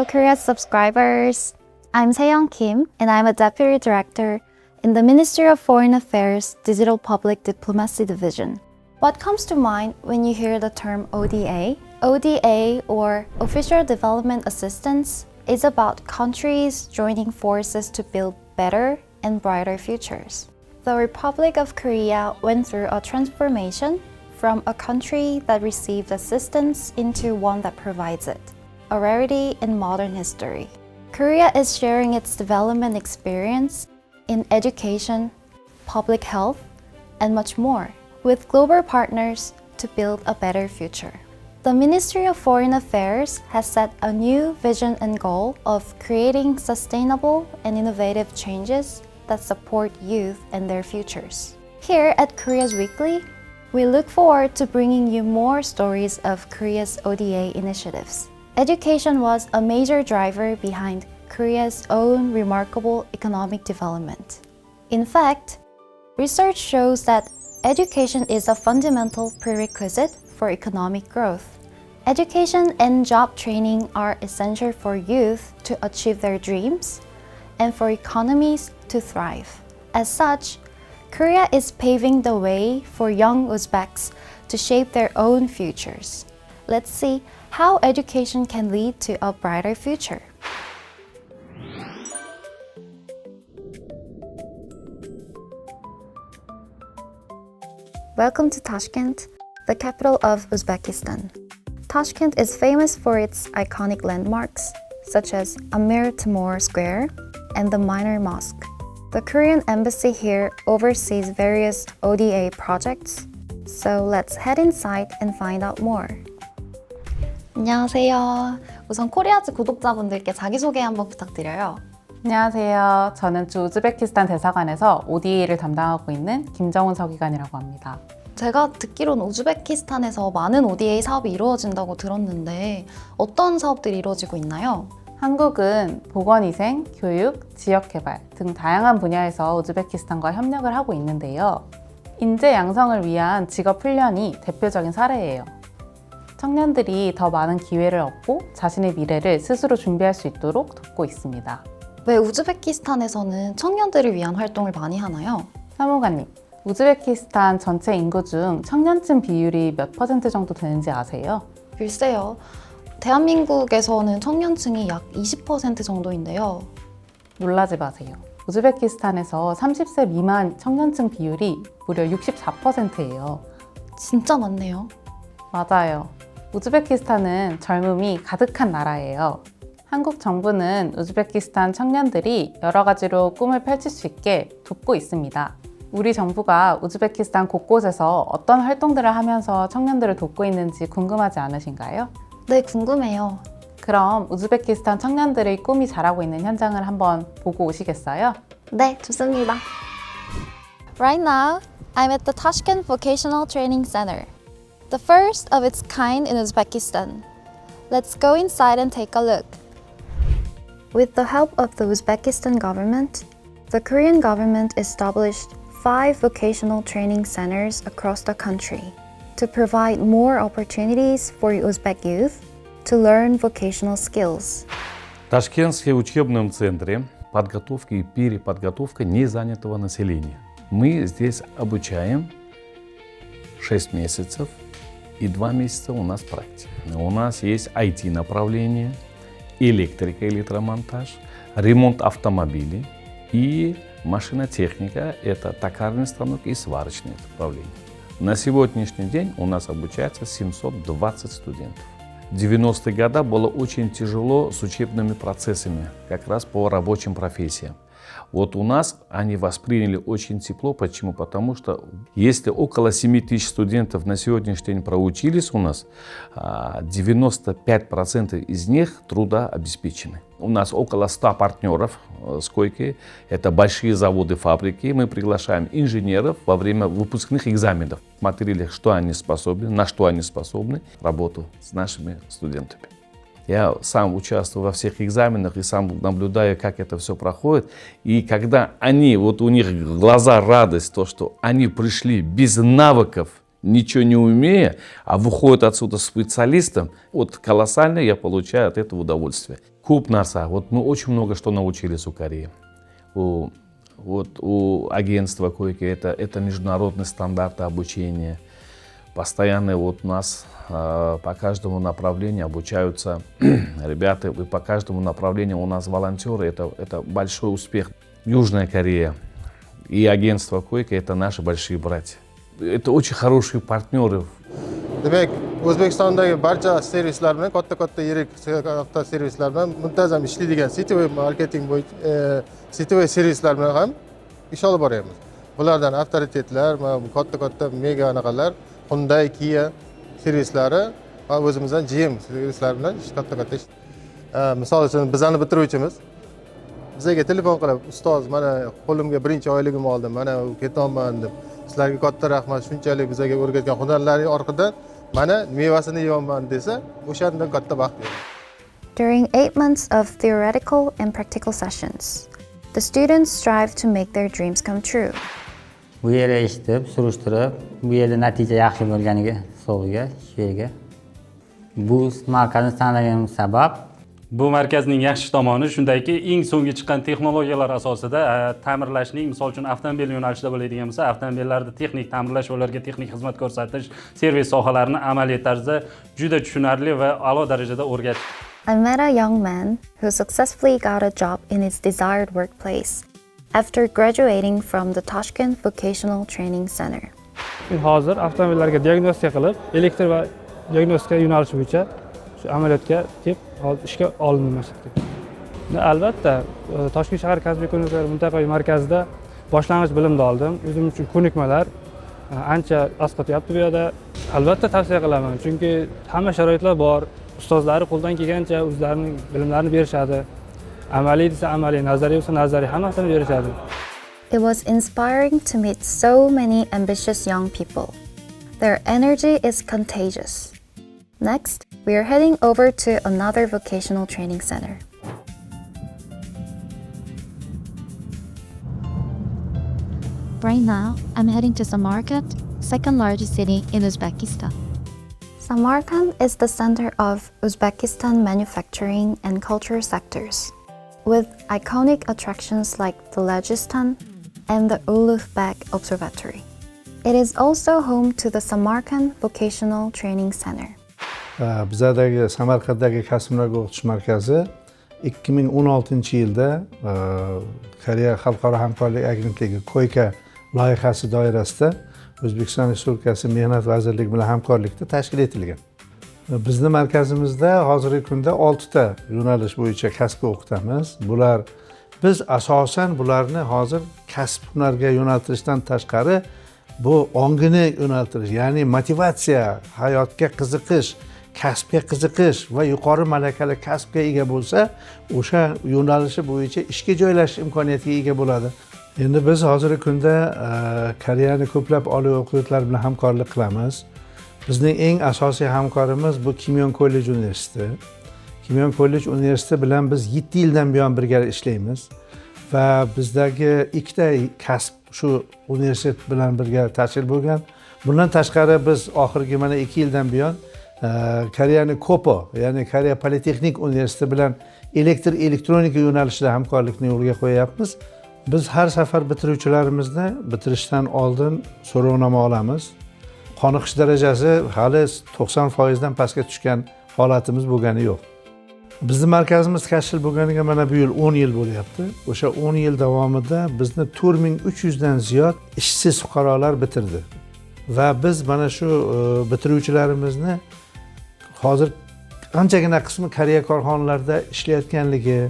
Korea subscribers! I'm Seyoung Kim, and I'm a Deputy Director in the Ministry of Foreign Affairs Digital Public Diplomacy Division. What comes to mind when you hear the term ODA? ODA, or Official Development Assistance, is about countries joining forces to build better and brighter futures. The Republic of Korea went through a transformation from a country that received assistance into one that provides it, a rarity in modern history. Korea is sharing its development experience in education, public health, and much more with global partners to build a better future. The Ministry of Foreign Affairs has set a new vision and goal of creating sustainable and innovative changes that support youth and their futures. Here at Korea's Weekly, we look forward to bringing you more stories of Korea's ODA initiatives. Education was a major driver behind Korea's own remarkable economic development. In fact, research shows that education is a fundamental prerequisite for economic growth. Education and job training are essential for youth to achieve their dreams and for economies to thrive. As such, Korea is paving the way for young Uzbeks to shape their own futures. Let's see how education can lead to a brighter future. Welcome to Tashkent, the capital of Uzbekistan. Tashkent is famous for its iconic landmarks, such as Amir Temur Square and the Minor Mosque. The Korean embassy here oversees various ODA projects, so let's head inside and find out more. 안녕하세요. 우선 코리아즈 구독자분들께 자기소개 한번 부탁드려요. 안녕하세요. 저는 주 우즈베키스탄 대사관에서 ODA를 담당하고 있는 김정훈 서기관이라고 합니다. 제가 듣기로는 우즈베키스탄에서 많은 ODA 사업이 이루어진다고 들었는데 어떤 사업들이 이루어지고 있나요? 한국은 보건위생, 교육, 지역개발 등 다양한 분야에서 우즈베키스탄과 협력을 하고 있는데요. 인재 양성을 위한 직업 훈련이 대표적인 사례예요. 청년들이 더 많은 기회를 얻고 자신의 미래를 스스로 준비할 수 있도록 돕고 있습니다. 왜 우즈베키스탄에서는 청년들을 위한 활동을 많이 하나요? 사무관님, 우즈베키스탄 전체 인구 중 청년층 비율이 몇 % 정도 되는지 아세요? 글쎄요. 대한민국에서는 청년층이 약 20% 정도인데요. 놀라지 마세요. 우즈베키스탄에서 30세 미만 청년층 비율이 무려 64%예요. 진짜 많네요. 맞아요. 우즈베키스탄은 젊음이 가득한 나라예요. 한국 정부는 우즈베키스탄 청년들이 여러 가지로 꿈을 펼칠 수 있게 돕고 있습니다. 우리 정부가 우즈베키스탄 곳곳에서 어떤 활동들을 하면서 청년들을 돕고 있는지 궁금하지 않으신가요? 네, 궁금해요. 그럼 우즈베키스탄 청년들의 꿈이 자라고 있는 현장을 한번 보고 오시겠어요? 네, 좋습니다. Right now, I'm at the Tashkent Vocational Training Center, the first of its kind in Uzbekistan. Let's go inside and take a look. With the help of the Uzbekistan government, the Korean government established 5 vocational training centers across the country to provide more opportunities for Uzbek youth to learn vocational skills. В Ташкентском учебном центре подготовка и переподготовка незанятого населения. Мы здесь обучаем 6 месяцев и 2 месяца у нас практика. У нас есть IT-направление, электрика, электромонтаж, ремонт автомобилей и машинотехника – это токарный станок и сварочное направление. На сегодняшний день у нас обучается 720 студентов. В 90-е годы было очень тяжело с учебными процессами, как раз по рабочим профессиям. Вот у нас они восприняли очень тепло. Почему? Потому что если около 7 тысяч студентов на сегодняшний день проучились у нас, 95% из них трудообеспечены. У нас около 100 партнеров с койки. Это большие заводы, фабрики. Мы приглашаем инженеров во время выпускных экзаменов. Смотрели, что они способны, на что они способны, работу с нашими студентами. Я сам участвую во всех экзаменах и сам наблюдаю, как это все проходит. И когда они, вот у них глаза радость, то, что они пришли без навыков, ничего не умея, а выходят отсюда специалистом, вот колоссально я получаю от этого удовольствие. ko'p narsa. Вот мы очень много что научились у Кореи. У агентства Койка это международные стандарты обучения. Постоянно вот у нас по каждому направлению обучаются ребята, и по каждому направлению у нас волонтеры. Это большой успех. Южная Корея и агентство Койка это наши большие братья. Это очень хорошие партнеры. Demek, O'zbekistondagi barcha servislar bilan katta yirik servislar bilan muntazam ishlaydigan sitevый marketing bo'yicha sitevый servislar bilan ham ish olib boryapmiz. Bulardan avtoritetlar, katta mega anaqalar, Hyundai, Kia servislari va o'zimizdan GM servislar bilan katta ish. Misol uchun bizani bitiruvchimiz bizga telefon qilib, ustoz, mana qo'limga birinchi oyligim oldim, mana ketyapman deb. Sizlarga katta rahmat, shunchalik bizga o'rgatgan hunarlaring orqadan mana mevasini yeyapman desa, o'shandan katta baxt beradi. During 8 months of theoretical and practical sessions, the students strive to make their dreams come true. Bu yerga eshitib, surishtirib, bu yerda natija yaxshi bo'lganiga hisobiga, shu yerga. Bu markazni tanlagan sabab Bu markazning yaxshi tomoni shundayki, eng so'nggi chiqqan texnologiyalar asosida ta'mirlashning, misol uchun avtomobil yo'nalishida bo'ladigan bo'lsa, avtomobillarda texnik ta'mirlash, ularga texnik xizmat ko'rsatish, servis sohalarini amaliy tarzda juda tushunarli va a'lo darajada o'rgatish. I met a young man who successfully got a job in his desired workplace after graduating from the Tashkent Vocational Training Center. Men hozir avtomobillarga diagnostika qilib, elektr va diagnostika yo'nalishi bo'yicha shu amaliyotga kelib, hozir ishga olindim. Albatta, Toshkent shahar kasbiy ko'nikmalar mintaqaviy markazida boshlang'ich bilimni oldim. O'zim uchun ko'nikmalar ancha asqatyapti bu yerda. Albatta tavsiya qilaman, chunki hamma sharoitlar bor. Ustozlari qo'ldan kelgancha o'zlarining bilimlarini berishadi. Amaliy desa amaliy, nazariy desa nazariy, hammasini berishadi. It was inspiring to meet so many ambitious young people. Their energy is contagious. Next, we are heading over to another vocational training center. Right now, I'm heading to Samarkand, second largest city in Uzbekistan. Samarkand is the center of Uzbekistan manufacturing and culture sectors, with iconic attractions like the Legistan and the Ulugh-Beg Observatory. It is also home to the Samarkand Vocational Training Center. Bizdagi Samarqanddagi kasblarga o'qitish markazi 2016-yilda Koreya Xalqaro hamkorlik agentligi Koyka loyihasi doirasida O'zbekiston Respublikasi Mehnat vazirligi bilan hamkorlikda tashkil etilgan. Bizning markazimizda hozirgi kunda 6 ta yo'nalish bo'yicha kasbga o'qitamiz. Biz asosan bularni hozir kasb hunarga yo'naltirishdan tashqari bu ongini yo'naltirish, ya'ni motivatsiya, hayotga qiziqish, kasbga qiziqish va yuqori malakali kasbga ega bo'lsa, o'sha yo'nalishi bo'yicha ishga joylashish imkoniyatiga ega bo'ladi. Endi biz hozirgi kunda Koreyani ko'plab oliy o'qituvchilar bilan hamkorlik qilamiz. Bizning eng asosiy hamkorimiz bu Kimyon kollej universiteti. Kimyon kollej universiteti bilan biz 7 yildan buyon birga ishlaymiz va bizdagi 2 ta kasb shu universitet bilan birga tashkil bo'lgan. Bundan tashqari biz oxirgi mana 2 yildan buyon Koreyani Kopo, ya'ni Koreya Politexnik universiteti bilan elektronika yo'nalishida hamkorlikni yo'lga qo'yapmiz. Biz har safar bitiruvchilarimizni bitirishdan oldin so'rovnoma olamiz. Qoniqish darajasi hali 90% dan pastga tushgan holatimiz bo'lgani yo'q. Bizning markazimiz tashkil bo'lganiga mana bu yil 10 yil bo'lyapti. O'sha 10 yil davomida bizni 4300 dan ziyod ishsiz fuqarolar bitirdi. Va biz mana shu bitiruvchilarimizni hozir anchagina qismi Koreya korxonalarida ishlayotganligi,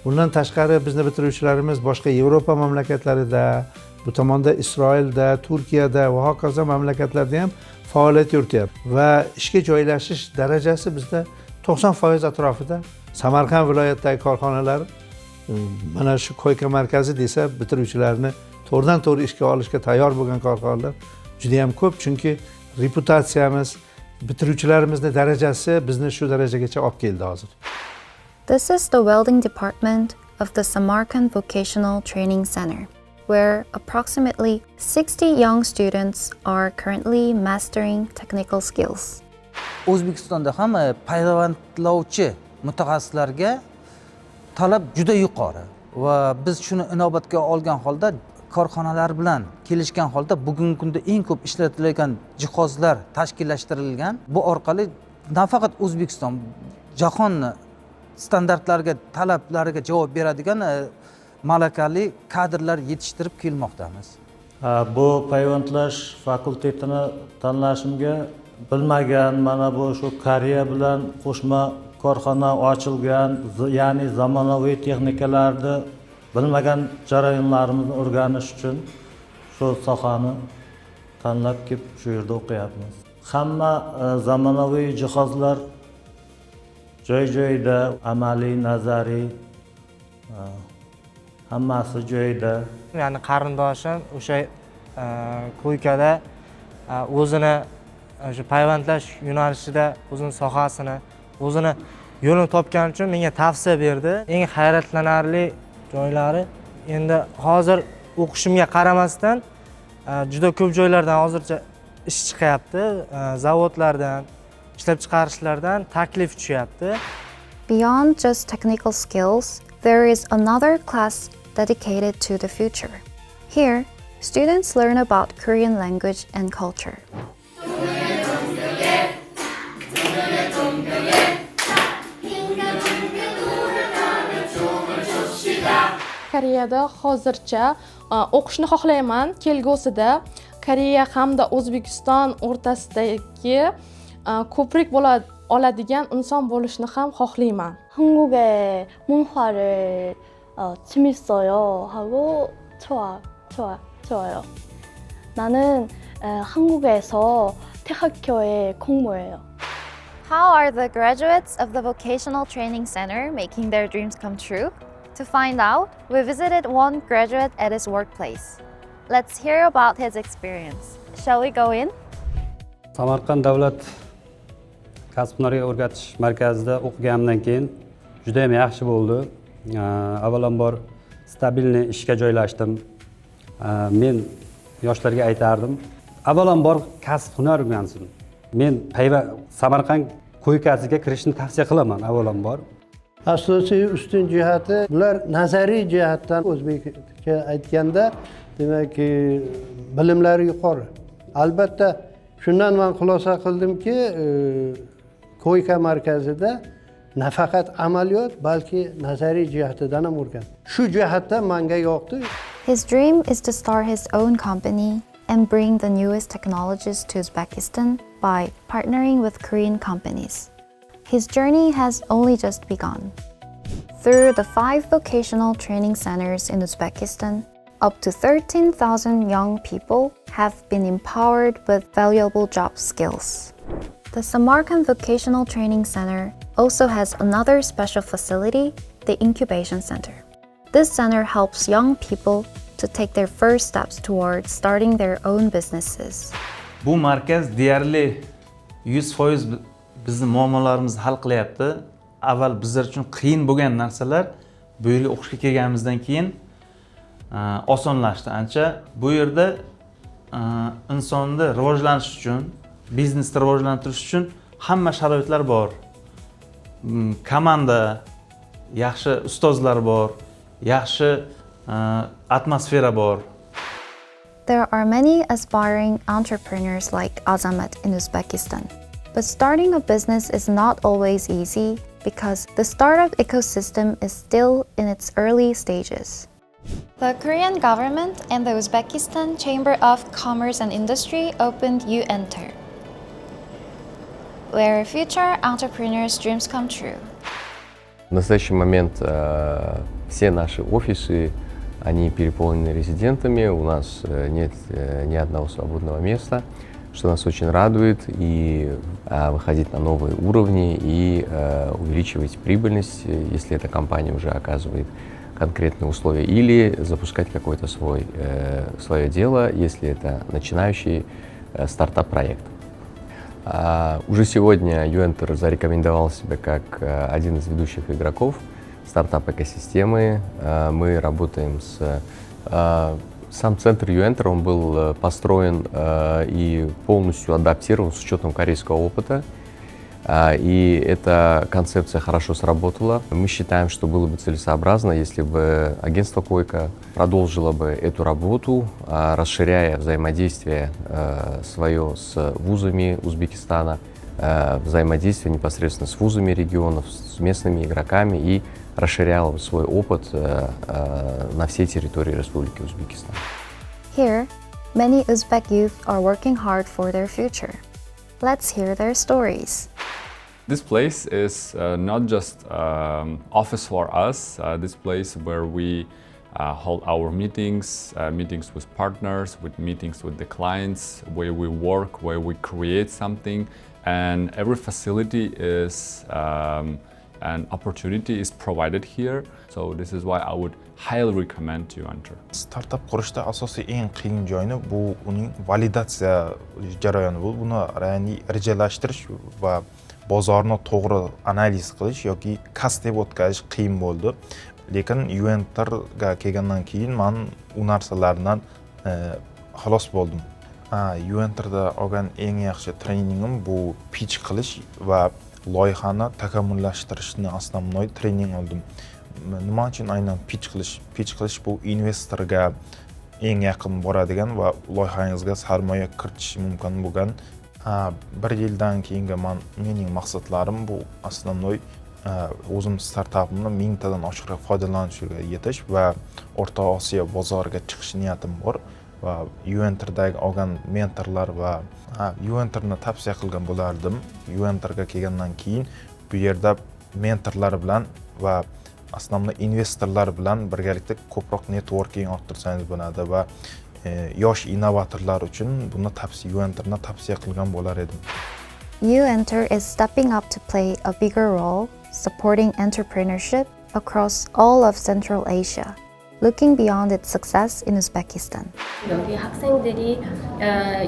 bundan tashqari bizni bitiruvchilarimiz boshqa Yevropa mamlakatlarida, bu tomonda Isroilda, Turkiyada va hokazo mamlakatlarda ham faoliyat yurityapti. Va ishga joylashish darajasi bizda 90% atrofida. Samarqand viloyatidagi korxonalar mana shu Koyka markazi desa, bitiruvchilarni to'g'ridan-to'g'ri ishga olishga tayyor bo'lgan korxonalar juda ham ko'p, chunki reputatsiyamiz, bitiruvchilarimizning darajasi bizni shu darajagacha olib keldi hozir. This is the welding department of the Samarkand Vocational Training Center, where approximately 60 young students are currently mastering technical skills. O'zbekistonda ham payvandlovchi mutaxassislarga talab juda yuqori va biz shuni inobatga olgan holda korxonalar bilan kelishgan holda bugungi kunda eng ko'p ishlatiladigan jihozlar tashkillashtirilgan. Bu orqali nafaqat O'zbekiston, jahonni standartlariga, talablariga javob beradigan malakali kadrlar yetishtirib kelmoqdamiz. Bu payvandlash fakultetini tanlashimga bilmagan, mana bu shu Koreya bilan qo'shma korxona ochilgan, ya'ni zamonaviy texnikalarni bilmagan jarayonlarimizni o'rganish uchun shu sohani tanlab kelib shu yerda o'qiyapmiz. Hamma zamonaviy jihozlar joy-joyida, amaliy, nazariy hammasi joyida. Ya'ni qarindoshim o'sha ko'ykada o'zini shu payvandlash yo'nalishida o'zini sohasini, o'zini yo'lini topgani uchun menga tavsiya berdi. Eng hayratlanarli joylari, endi hozir o'qishimga qaramasdan juda ko'p joylardan hozircha ish chiqyapti, zavodlardan, ishlab chiqarishlardan taklif tushyapti. Beyond just technical skills, there is another class dedicated to the future. Here, students learn about Korean language and culture. Koreyada hozircha o'qishni xohlayman. Kelgusida Koreya hamda O'zbekiston o'rtasidagi ko'prik bo'la oladigan inson bo'lishni ham xohlayman. 한국의 문화를 재밌어요 하고 좋아요. 나는 한국에서 대학교에 공부해요. How are the graduates of the Vocational Training Center making their dreams come true? To find out, we visited one graduate at his workplace. Let's hear about his experience. Shall we go in? Samarqand davlat kasb-hunarga o'rgatish markazida o'qiganimdan keyin juda ham yaxshi bo'ldi. Avvalambor stabilniy ishga joylashdim. Men yoshlarga aytardim, avvalambor kasb-hunar o'rgansin. Men Samarqand ko'ykasiga kirishni tavsiya qilaman avvalambor. Asosiy ustun jihati bular nazariy jihatdan o'zbekcha aytganda, demak, bilimlari yuqori. Albatta, shundan men xulosa qildimki, ko'yka markazida nafaqat amaliyot, balki nazariy jihatidan ham o'rgan. Shu jihatda menga yoqdi. His dream is to start his own company and bring the newest technologies to Uzbekistan by partnering with Korean companies. His journey has only just begun. Through the 5 vocational training centers in Uzbekistan, up to 13,000 young people have been empowered with valuable job skills. The Samarkand Vocational Training Center also has another special facility, the Incubation Center. This center helps young people to take their first steps towards starting their own businesses. Bu markaz deyarli 100% bizni muammolarimizni hal qilyapti. Avval bizlar uchun qiyin bo'lgan narsalar bu yerga o'qishga kelganimizdan keyin osonlashdi ancha. Bu yerda insonni rivojlanish uchun, biznesni rivojlantirish uchun hamma sharoitlar bor. Komanda, yaxshi ustozlar bor, yaxshi atmosfera bor. There are many aspiring entrepreneurs like Azamat in Uzbekistan. But starting a business is not always easy because the startup ecosystem is still in its early stages. The Korean government and the Uzbekistan Chamber of Commerce and Industry opened UEnter, where future entrepreneurs' dreams come true. В настоящий момент все наши офисы, они переполнены резидентами, у нас нет ни одного свободного места, что нас очень радует, и выходить на новые уровни и увеличивать прибыльность, если эта компания уже оказывает конкретные условия, или запускать какое-то свое дело, если это начинающий стартап-проект. Уже сегодня UEnter зарекомендовал себя как один из ведущих игроков стартап-экосистемы. Мы работаем Сам центр UEnter, он был построен и полностью адаптирован с учетом корейского опыта. И эта концепция хорошо сработала. Мы считаем, что было бы целесообразно, если бы агентство «Койка» продолжило бы эту работу, расширяя взаимодействие свое с вузами Узбекистана, взаимодействие непосредственно с вузами регионов, с местными игроками и расширяло бы свой опыт на всей территории Республики Узбекистан. Here, many Uzbek youth are working hard for their future. Let's hear their stories. This place is not just office for us. This place where we hold our meetings, meetings with partners, with meetings with the clients, where we work, where we create something, and every facility is an opportunity is provided here. So this is why I would highly recommend to enter. Startup qurishda asosiy eng qiyin joyi bu uning validatsiya jarayoni. Buni ya'ni rejalashtirish va bozorni to'g'ri analiz qilish yoki kasb o'tkazish qiyin bo'ldi. Lekin Uenterga kelgandan keyin men u narsalardan xalos bo'ldim. Uenterda olgan eng yaxshi treningim bu pitch qilish va loyihani takomillashtirishni основной trening oldim. Nima uchun aynan pitch qilish? Pitch qilish bu investorga eng yaqin boradigan va loyihangizga sarmoya kiritish mumkin bo'lgan. Bir yildan keyingi mening maqsadlarim bu основной o'zim startapimni 1000 tadan oshiqroq foydalanishga yetish va O'rta Osiyo bozoriga chiqish niyatim bor va Uenterdagi olgan mentorlar va Uenterni tavsiya qilgan bo'lardim. Uenterga kelgandan keyin bu yerda mentorlar bilan va основной investorlar bilan birgalikda ko'proq networking orttirsangiz bo'ladi va yosh innovatorlar uchun buni Uenterni tavsiya qilgan bo'lar edim. Uenter is stepping up to play a bigger role, supporting entrepreneurship across all of Central Asia, looking beyond its success in Uzbekistan. 여기 학생들이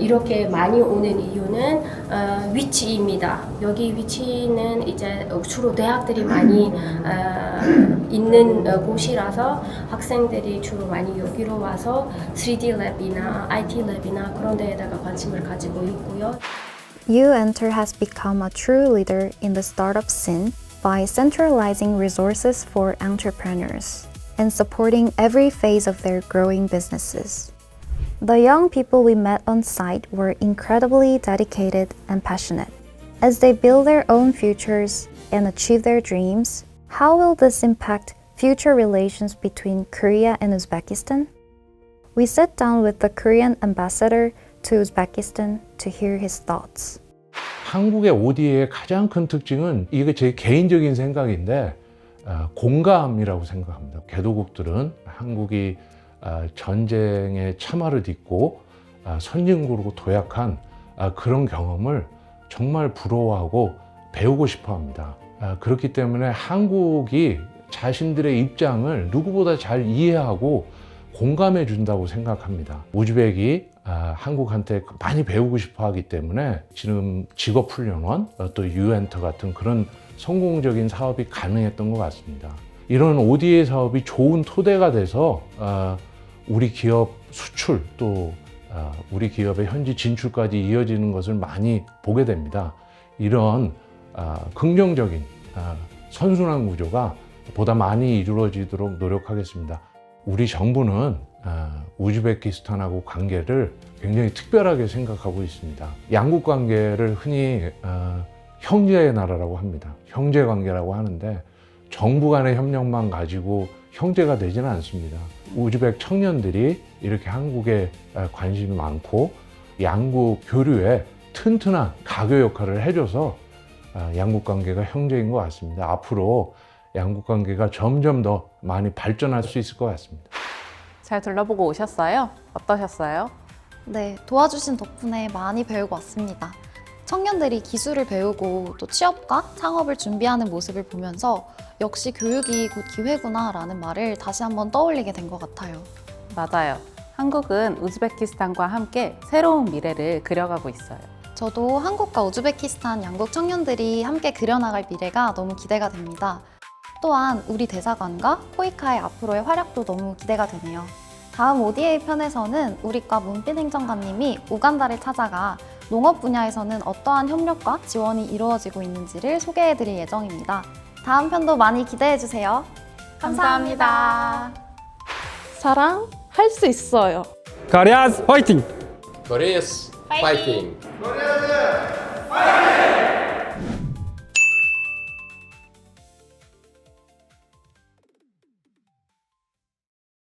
이렇게 많이 오는 이유는 위치입니다. 여기 위치는 이제 주로 대학들이 많이 있는 곳이라서 학생들이 주로 많이 여기로 와서 3D 랩이나 IT 랩이나 그런 데에다가 관심을 가지고 있고요. Uenter has become a true leader in the startup scene by centralizing resources for entrepreneurs and supporting every phase of their growing businesses. The young people we met on site were incredibly dedicated and passionate. As they build their own futures and achieve their dreams, how will this impact future relations between Korea and Uzbekistan? We sat down with the Korean ambassador to Uzbekistan to hear his thoughts. 한국의 ODA의 가장 큰 특징은 이게 제 개인적인 생각인데 공감이라고 생각합니다. 개도국들은 한국이 전쟁의 참화를 딛고 선진국으로 도약한 그런 경험을 정말 부러워하고 배우고 싶어 합니다. 그렇기 때문에 한국이 자신들의 입장을 누구보다 잘 이해하고 공감해 준다고 생각합니다. 우즈벡이 한국한테 많이 배우고 싶어 하기 때문에 지금 직업훈련원 또 Uenter 같은 그런 성공적인 사업이 가능했던 것 같습니다. 이런 ODA 사업이 좋은 토대가 돼서 우리 기업 수출 또 우리 기업의 현지 진출까지 이어지는 것을 많이 보게 됩니다. 이런 긍정적인 선순환 구조가 보다 많이 이루어지도록 노력하겠습니다. 우리 정부는 우즈베키스탄하고 관계를 굉장히 특별하게 생각하고 있습니다. 양국 관계를 흔히 형제의 나라라고 합니다. 형제 관계라고 하는데 정부 간의 협력만 가지고 형제가 되지는 않습니다. 우즈벡 청년들이 이렇게 한국에 관심이 많고 양국 교류에 튼튼한 가교 역할을 해줘서 양국 관계가 형제인 것 같습니다. 앞으로 양국 관계가 점점 더 많이 발전할 수 있을 것 같습니다. 잘 둘러보고 오셨어요? 어떠셨어요? 네, 도와주신 덕분에 많이 배우고 왔습니다. 청년들이 기술을 배우고 또 취업과 창업을 준비하는 모습을 보면서 역시 교육이 곧 기회구나 라는 말을 다시 한번 떠올리게 된 것 같아요. 맞아요. 한국은 우즈베키스탄과 함께 새로운 미래를 그려가고 있어요. 저도 한국과 우즈베키스탄 양국 청년들이 함께 그려나갈 미래가 너무 기대가 됩니다. 또한 우리 대사관과 코이카의 앞으로의 활약도 너무 기대가 되네요. 다음 ODA 편에서는 우리과 문빈 행정관님이 우간다를 찾아가 농업 분야에서는 어떠한 협력과 지원이 이루어지고 있는지를 소개해드릴 예정입니다. 다음 편도 많이 기대해주세요. 감사합니다. 사랑 할 수 있어요. Korea's fighting! Korea's fighting.